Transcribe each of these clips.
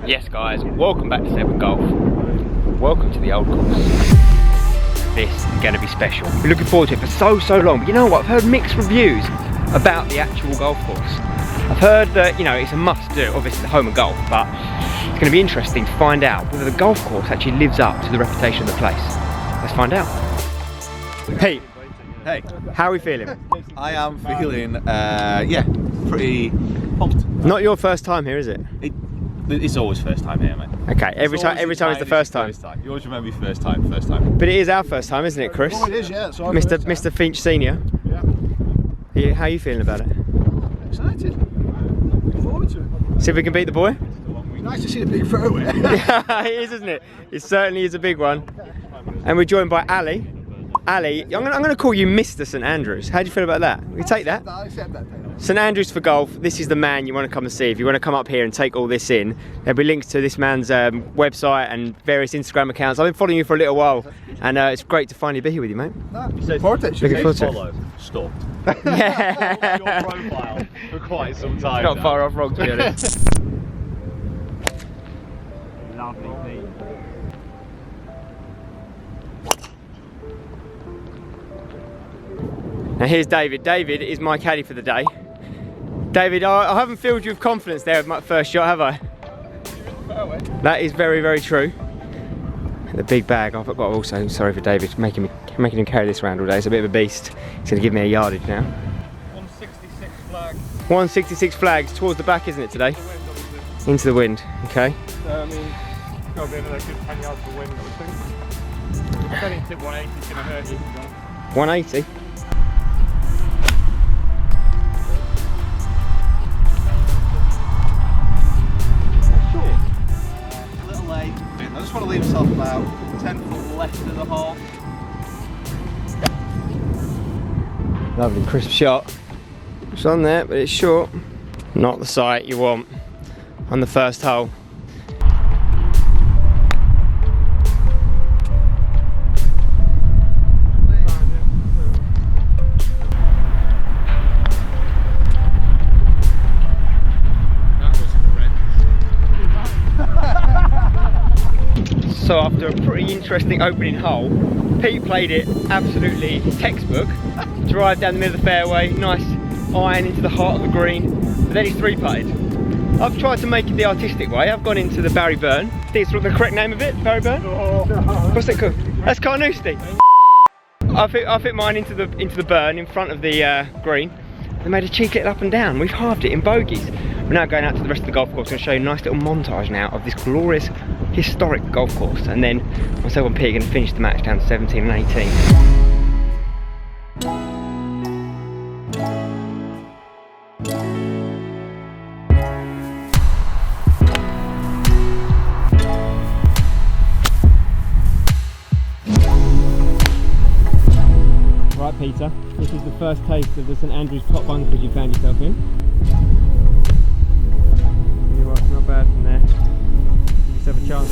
Yes guys, welcome back to 7 Golf. Welcome to the old course. This is going to be special. We're looking forward to it for so long. But you know what, I've heard mixed reviews about the actual golf course. I've heard that, you know, it's a must do, obviously the home of golf, but it's going to be interesting to find out whether the golf course actually lives up to the reputation of the place. Let's find out. Pete, Hey, how are we feeling? I am feeling, yeah, pretty pumped. Not your first time here, is it? It's always first time here, mate. Okay, every time is the first time. You always remember your first time. But it is our first time, isn't it, Chris? Oh, it is, yeah. So Mr. Finch Senior. Yeah. How are you feeling about it? Excited. Looking forward to it. See if we can beat the boy? Nice to see the big fairway. Yeah, it is, isn't it? It certainly is a big one. And we're joined by Ali. Ali, I'm going to call you Mr. St. Andrews. How do you feel about that? We take that? I accept that. St. Andrews for golf. This is the man you want to come and see. If you want to come up here and take all this in, there'll be links to this man's website and various Instagram accounts. I've been following you for a little while, and it's great to finally be here with you, mate. Looking forward to it. Looking forward to it. Follow, stop. Yeah. Your profile for quite some time. Not far off wrong, to be honest. Lovely, Pete. Now here's David. David is my caddy for the day. David, I haven't filled you with confidence there with my first shot, have I? That is very, very true. The big bag, I've got also, sorry for David, making him carry this around all day. It's a bit of a beast. He's going to give me a yardage now. 166 flags. 166 flags towards the back, isn't it, today? Into the wind, okay. So, I mean, got to be another good 10 yards of wind, I would think. I don't think tip 180 is going to hurt you. 180. A little late. I just want to leave myself about 10 foot left of the hole. Lovely crisp shot. It's on there, but it's short. Not the sight you want on the first hole. So after a pretty interesting opening hole, Pete played it absolutely textbook. Drive down the middle of the fairway, nice iron into the heart of the green, but then he's three-putted. I've tried to make it the artistic way. I've gone into the Barry Burn. I think it's the correct name of it, Barry Burn? What's it called? That's Carnoustie. I fit mine into the burn in front of the green. They made a cheeky little up and down. We've halved it in bogeys. We're now going out to the rest of the golf course. I'm going to show you a nice little montage now of this glorious, historic golf course. And then myself and Pete are going to finish the match down to 17 and 18. Right, Peter, this is the first taste of the St. Andrews top bunkers you found yourself in. It's not bad from there. You just have a chance.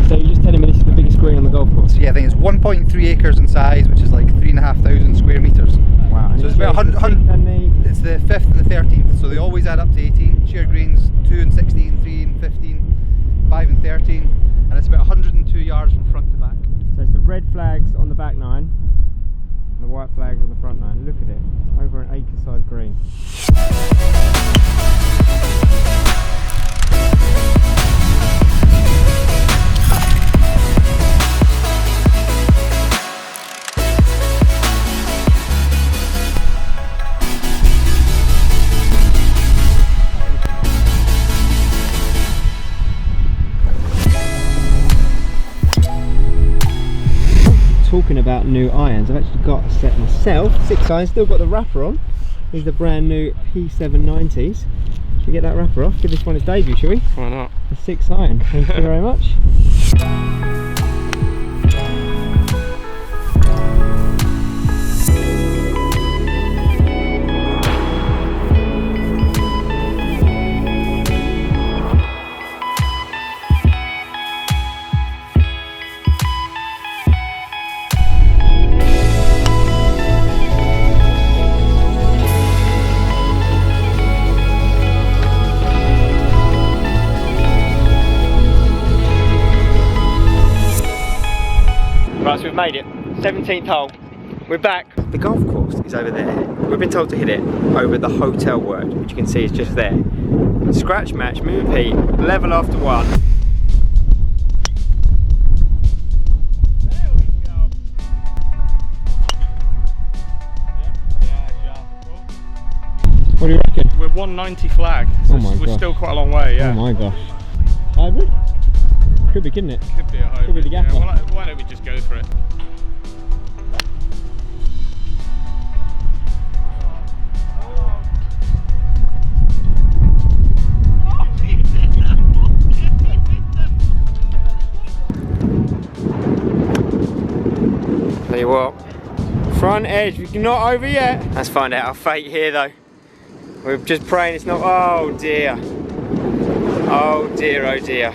So you're just telling me this is the biggest green on the golf course? Yeah, I think it's 1.3 acres in size, which is like 3,500 square meters. Wow. And So it's about 100. It's the 5th and the 13th, so they always add up to 18. Share greens 2 and 16, 3 and 15, 5 and 13, and it's about 102 yards from front to back. So it's the red flags on the back nine and the white flags on the front nine. Look at it, over an acre-sized green. Talking about new irons, I've actually got a set myself, 6 irons, still got the wrapper on. These are the brand new P790s. Should we get that wrapper off? Give this one its debut, shall we? Why not? The 6 iron, thank you very much. we've made it. 17th hole. We're back. The golf course is over there. We've been told to hit it over the hotel word, which you can see is just there. Scratch match, Moon Pete, level after one. There we go. Yeah, What do you reckon? we're 190 flag, so Oh my we're gosh. still quite a long way, yeah. Oh my gosh. Hybrid? Could be, couldn't it? Could be a hybrid. Could be the yeah. gaffer. Well, why don't we just go for it? Tell you what, front edge, we're not over yet. Let's find out our fate here though. We're just praying it's not, oh dear. Oh dear, oh dear.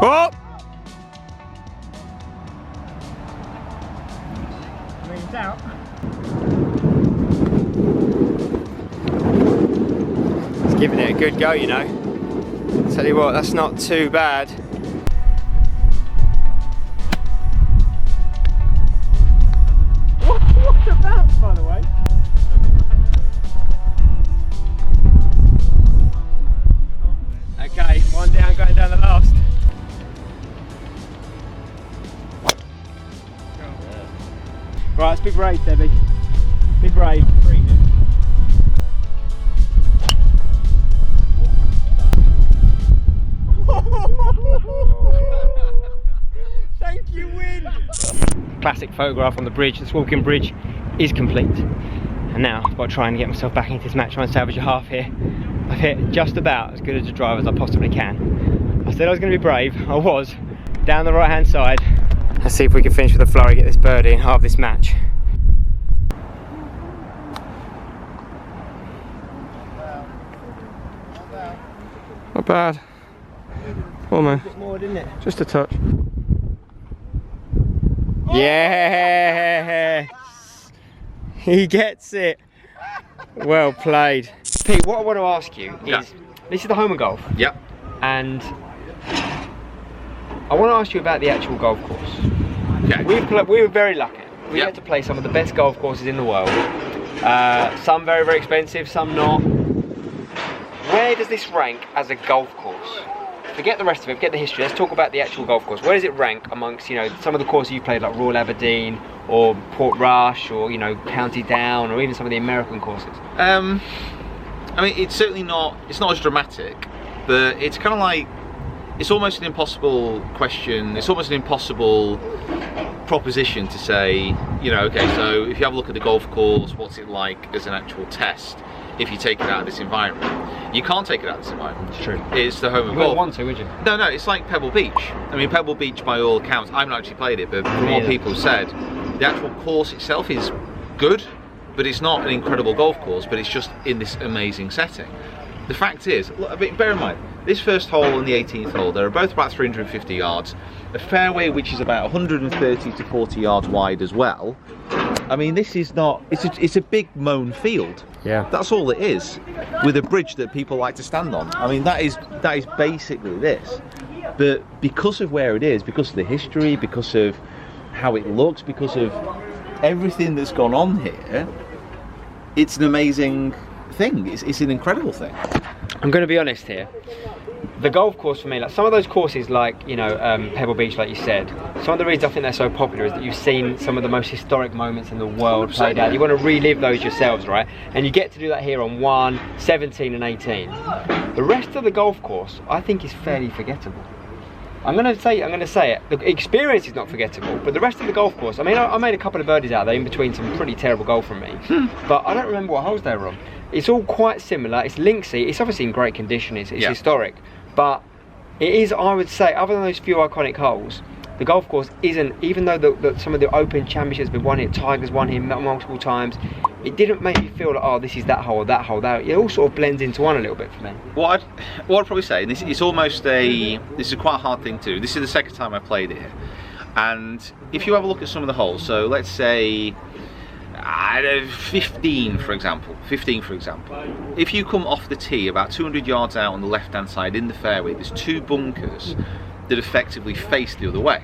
Oh! Leans out. It's giving it a good go, you know. Tell you what, that's not too bad. What a bounce, by the way. Okay, one down, going down the last. Right, let's be brave, Debbie. Be brave. Thank you, wind! Classic photograph on the bridge. This walking bridge is complete. And now I've got to try and get myself back into this match, try and salvage a half here. I've hit just about as good as a drive as I possibly can. I said I was going to be brave. I was. Down the right hand side. Let's see if we can finish with a flurry, get this birdie and halve this match. Not bad. Almost. More, didn't it? Just a touch. Yeah, he gets it. Well played. Pete, what I want to ask you is, this is the home of golf. Yep. And I want to ask you about the actual golf course. Okay. We were very lucky. We Yep. had to play some of the best golf courses in the world. Some very, very expensive, some not. Where does this rank as a golf course? Forget the rest of it, forget the history, let's talk about the actual golf course. Where does it rank amongst, you know, some of the courses you've played like Royal Aberdeen or Portrush or, you know, County Down or even some of the American courses? I mean, it's certainly not, it's not as dramatic, but it's kind of like, it's almost an impossible question, it's almost an impossible proposition to say, you know, okay, so if you have a look at the golf course, what's it like as an actual test if you take it out of this environment? You can't take it out of this environment. It's true. It's the home of You golf. wouldn't want to, would you? No, it's like Pebble Beach. I mean, Pebble Beach, by all accounts, I've not actually played it, but from what people said, the actual course itself is good, but it's not an incredible golf course, but it's just in this amazing setting. The fact is, look, I mean, bear in mind, this first hole and the 18th hole, they're both about 350 yards, a fairway which is about 130 to 40 yards wide as well. I mean, this is not, it's a big mown field. Yeah. That's all it is, with a bridge that people like to stand on. I mean, that is basically this. But because of where it is, because of the history, because of how it looks, because of everything that's gone on here, it's an amazing thing. It's an incredible thing. I'm going to be honest here. The golf course for me, like some of those courses like, you know, Pebble Beach, like you said, some of the reasons I think they're so popular is that you've seen some of the most historic moments in the world played out. You want to relive those yourselves, right? And you get to do that here on 1, 17 and 18. The rest of the golf course, I think, is fairly forgettable. I'm going to say it. The experience is not forgettable, but the rest of the golf course, I mean, I made a couple of birdies out there in between some pretty terrible golf from me, but I don't remember what holes they were on. It's all quite similar. It's linksy. It's obviously in great condition. It's historic. But it is, I would say, other than those few iconic holes, the golf course isn't, even though some of the Open Championships have been won here, Tiger's won here multiple times, it didn't make me feel like, oh, this is that hole or that hole. It all sort of blends into one a little bit for me. What I'd probably say, and this is almost this is quite a hard thing to do. This is the second time I played it, and if you have a look at some of the holes, so let's say 15 for example, if you come off the tee about 200 yards out on the left hand side in the fairway, there's two bunkers that effectively face the other way.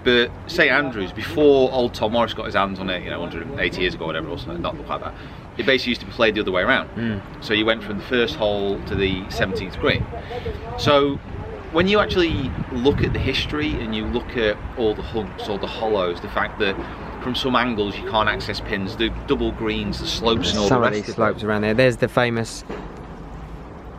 But St.Andrews, before old Tom Morris got his hands on it, you know, 180 years ago, or whatever, or something, not like that, it basically used to be played the other way around. So you went from the first hole to the 17th green. So when you actually look at the history and you look at all the humps, all the hollows, the fact that from some angles you can't access pins, the double greens, the slopes and all Some the of rest these of slopes around there. There's the famous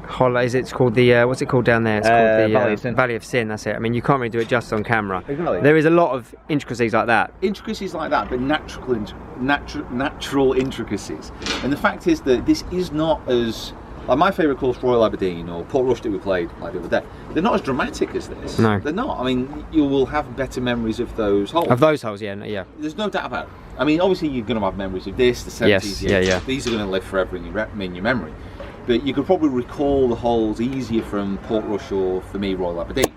hollow. It's called the what's it called down there? It's called the Valley of Sin. That's it. I mean, you can't really do it just on camera. Exactly. There is a lot of intricacies like that. Intricacies like that, but natural intricacies. And the fact is that this is not as, like my favourite course, Royal Aberdeen or Port Rush that we played like the other day, they're not as dramatic as this. No. They're not. I mean, you will have better memories of those holes. Of those holes, yeah. There's no doubt about it. I mean, obviously you're going to have memories of this, the 70s, Yes, the 80s. yeah. These are going to live forever in your memory. But you could probably recall the holes easier from Port Rush or, for me, Royal Aberdeen.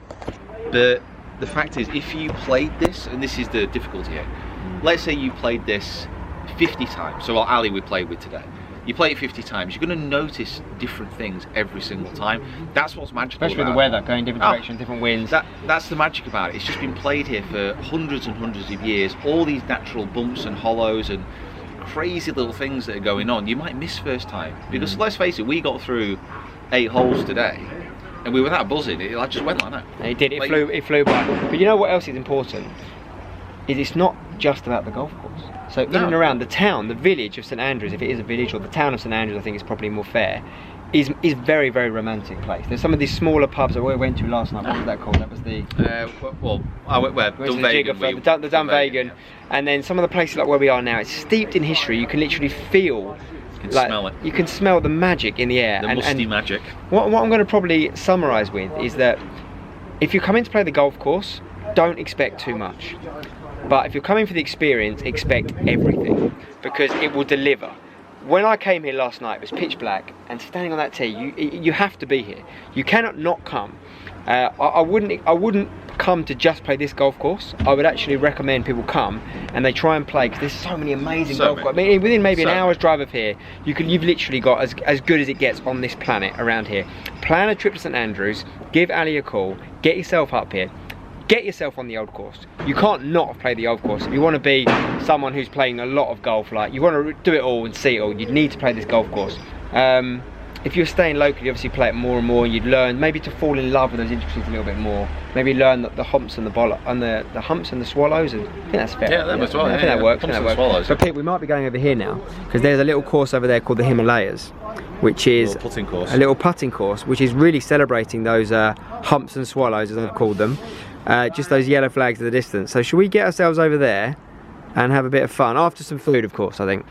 But the fact is, if you played this, and this is the difficulty here, let's say you played this 50 times, so Ali we played with today, you play it 50 times, you're going to notice different things every single time. That's what's magical Especially about the weather, going different directions, different winds. That's the magic about it. It's just been played here for hundreds and hundreds of years. All these natural bumps and hollows and crazy little things that are going on, you might miss first time. Because let's face it, we got through 8 holes today and we were that buzzing, it just went like that. It did, it flew by. But you know what else is important? Is it's not just about the golf course. So in and around the town, the village of St Andrews, if it is a village, or the town of St Andrews, I think is probably more fair, is very, very romantic place. There's some of these smaller pubs that we went to last night. What was that called? That was the I went where? The Dunvegan. Yeah. And then some of the places like where we are now, it's steeped in history. You can literally feel, You can smell it. You can smell the magic in the air. The musty magic. What I'm going to probably summarise with is that if you're coming to play the golf course, don't expect too much. But if you're coming for the experience, expect everything, because it will deliver. When I came here last night, it was pitch black, and standing on that tee, you have to be here. You cannot not come. I wouldn't come to just play this golf course. I would actually recommend people come and they try and play, because there's so many amazing golf courses. I mean, within maybe an hour's drive of here, you've literally got as good as it gets on this planet around here. Plan a trip to St Andrews, give Ali a call, get yourself up here. Get yourself on the old course. You can't not play the old course. If you want to be someone who's playing a lot of golf, like you want to do it all and see it all, you need to play this golf course. If you're staying locally, you obviously play it more and more. You'd learn maybe to fall in love with those intricacies a little bit more. Maybe learn the humps and the humps and the swallows. And I think that's fair. Yeah, that as well. I think that works. Humps and swallows. But Pete, we might be going over here now, because there's a little course over there called the Himalayas, which is a little putting course, which is really celebrating those humps and swallows, as I've called them. Just those yellow flags at the distance. So should we get ourselves over there and have a bit of fun after some food, of course? I think.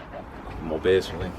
More beers for me.